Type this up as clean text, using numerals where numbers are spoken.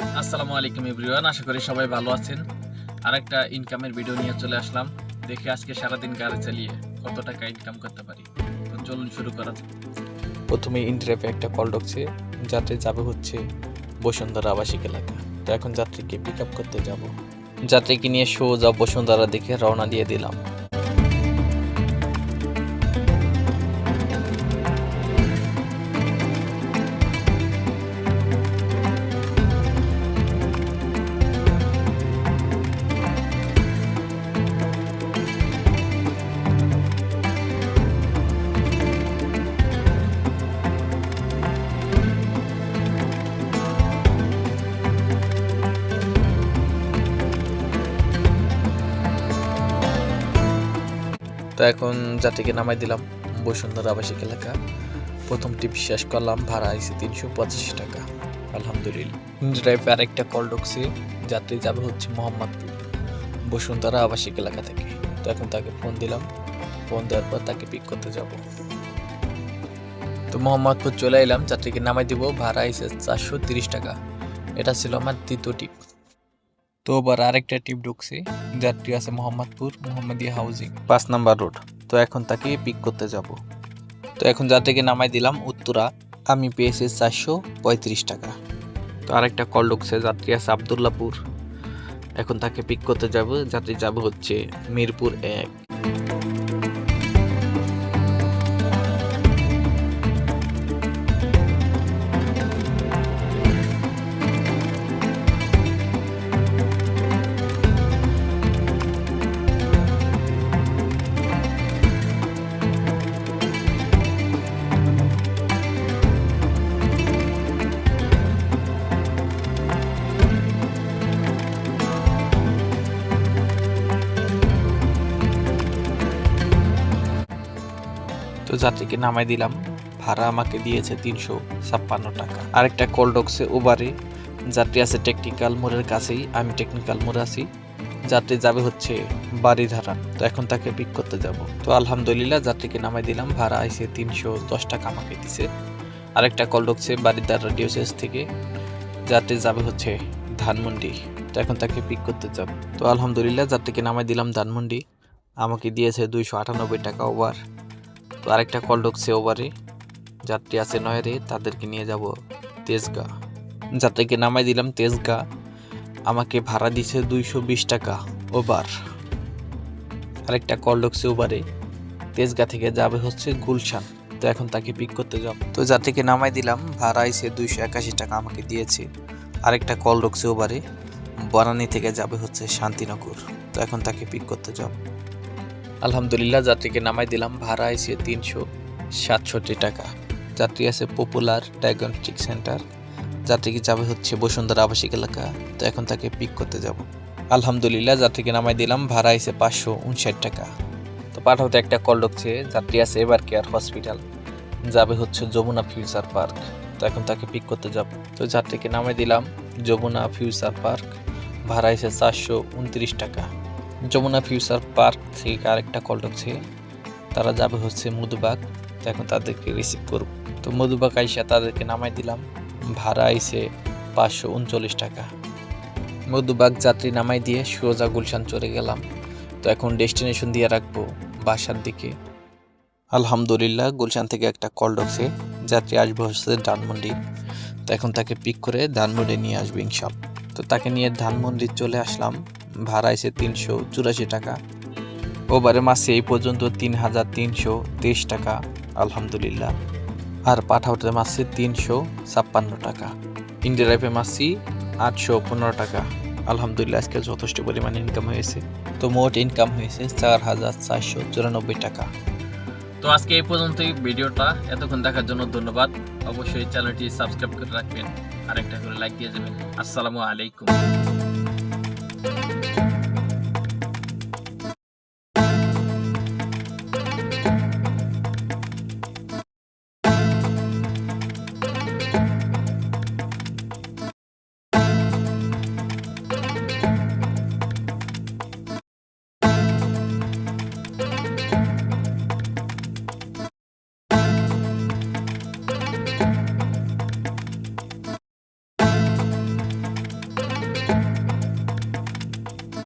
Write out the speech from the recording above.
আসসালামু আলাইকুম এভরিওয়ান, আশা করি সবাই ভালো আছেন। আরেকটা ইনকামের ভিডিও নিয়ে চলে আসলাম। দেখি আজকে সারাদিন গাড়ি চালিয়ে কত টাকা ইনকাম করতে পারি। তো চলুন শুরু করা যাক। প্রথমে ইনড্রাইভে একটা কল ঢুকছে, যাত্রী যাবে হচ্ছে বসুন্ধরা আবাসিক এলাকা। তো এখন যাত্রীকে পিক আপ করতে যাব। যাত্রীকে নিয়ে সোজা বসুন্ধরা দেখে রওনা দিয়ে দিলাম। তো এখন যাত্রীকে নামাই দিলাম বসুন্ধরা আবাসিক এলাকা। প্রথম টিপ শেষ করলাম, ভাড়া আইছে 385 টাকা। আলহামদুলিল্লাহ। ড্রাইভে আরেকটা কল ঢুকছে, যাত্রী যাবে হচ্ছে মোহাম্মদপুর বসুন্ধরা আবাসিক এলাকা থেকে। তো এখন তাকে ফোন দিলাম, ফোন দেওয়ার পর তাকে পিক করতে যাব। তো মোহাম্মদপুর চলে এলাম, যাত্রীকে নামাই দিব, ভাড়া আইছে 430 টাকা। এটা ছিল আমার দ্বিতীয় টিপ। তো আবার আরেকটা টিপ ঢুকছে, যাত্রী আছে Mohammadpur Mohammadia housing 5 number road. তো এখন তাকে পিক করতে যাব। তো এখন যাত্রীকে নামাই দিলাম উত্তরা, আমি পেয়েছি 435 টাকা। তো আরেকটা কল ঢুকছে, যাত্রী আছে আবদুল্লাপুর, এখন তাকে পিক করতে যাব। যাত্রী যাবে হচ্ছে মিরপুর 1। তো যাত্রীকে নামাই দিলাম, ভাড়া আমাকে দিয়েছে 356 টাকা। আরেকটা কল ঢুকছে উবারে, যাত্রী আছে টেকনিক্যাল মোড়ের কাছেই, আমি টেকনিক্যাল মোড়ে আছি, যাত্রী যাবে হচ্ছে বাড়িধারা। তো এখন তাকে পিক করতে যাব। তো আলহামদুলিল্লাহ, যাত্রীকে নামাই দিলাম, ভাড়া আইছে 310 টাকা আমাকে দিছে। আরেকটা কল ঢুকছে বাড়িধারা ডিওসিএস থেকে, যাত্রী যাবে হচ্ছে ধানমন্ডি। তো এখন তাকে পিক করতে যাব। তো আলহামদুলিল্লাহ, যাত্রীকে নামাই দিলাম ধানমন্ডি, আমাকে দিয়েছে 298 টাকা ওভার। তো আরেকটা কল ঢুকছে ওভারে, যাত্রী আছে নয়রে, তাদেরকে নিয়ে যাব তেজগাঁ। যাত্রীকে নামাই দিলাম তেজগাঁ, আমাকে ভাড়া দিছে 220 টাকা ওভার। আরেকটা কল ঢুকছে ওভারে, তেজগাঁ থেকে যাবে হচ্ছে গুলশান। তো এখন তাকে পিক করতে যাব। তো যাত্রীকে নামাই দিলাম, ভাড়া আইছে 281 টাকা আমাকে দিয়েছে। আরেকটা কল ঢুকছে ওভারে, বনানী থেকে যাবে হচ্ছে শান্তিনগর। তো এখন তাকে পিক করতে যাব। আলহামদুলিল্লাহ, যাত্রীকে নামাই দিলাম, ভাড়া আইছে 367 টাকা। যাত্রী আছে পপুলার ডায়াগনস্টিক সেন্টার, যাত্রীকে যাবে হচ্ছে বসুন্ধরা আবাসিক এলাকা। তো এখন তাকে পিক করতে যাব। আলহামদুলিল্লাহ, যাত্রীকে নামাই দিলাম, ভাড়া আইছে 559 টাকা। তো পাঠাতে একটা কল ঢুকছে, যাত্রী আছে এবার কেয়ার হসপিটাল, যাবে হচ্ছে যমুনা ফিউচার পার্ক। তো এখন তাকে পিক করতে যাব। তো যাত্রীকে নামাই দিলাম যমুনা ফিউচার পার্ক, ভাড়া আইছে 429 টাকা। যমুনা ফিউচার পার্ক থেকে আরেকটা কল ঢুকছে, তারা যাবে হচ্ছে মধুবাগ। তো এখন তাদেরকে রিসিভ করব। তো মধুবাগ আইসা তাদেরকে নামাই দিলাম, ভাড়া আইছে 539 টাকা। মধুবাগ যাত্রী নামাই দিয়ে সোজা গুলশান চলে গেলাম। তো এখন ডেস্টিনেশন দিয়ে রাখবো বাসার দিকে। আলহামদুলিল্লাহ, গুলশান থেকে একটা কল ঢুকছে, যাত্রী আসবে হচ্ছে ধানমন্ডি। তো এখন তাকে পিক করে ধানমন্ডি নিয়ে আসবে ইনশাআল্লাহ। তো তাকে নিয়ে ধানমন্ডি চলে আসলাম, ভাড়া আইছে 384 টাকা। ওভারে মাসে এই পর্যন্ত 3323 টাকা আলহামদুলিল্লাহ। আর পাঠাওতে মাসে 356 টাকা। ইন্ডিয়ারাইফে মাসি 815 টাকা। আলহামদুলিল্লাহ, আজকে যথেষ্ট পরিমাণে ইনকাম হয়েছে। তো মোট ইনকাম হয়েছে 4494 টাকা। তো আজকে এই পর্যন্তই ভিডিওটা। এতক্ষণ দেখার জন্য ধন্যবাদ। অবশ্যই চ্যানেলটি সাবস্ক্রাইব করে রাখবেন, আরেকটা করে লাইক দিয়ে যাবেন। আসসালামু আলাইকুম।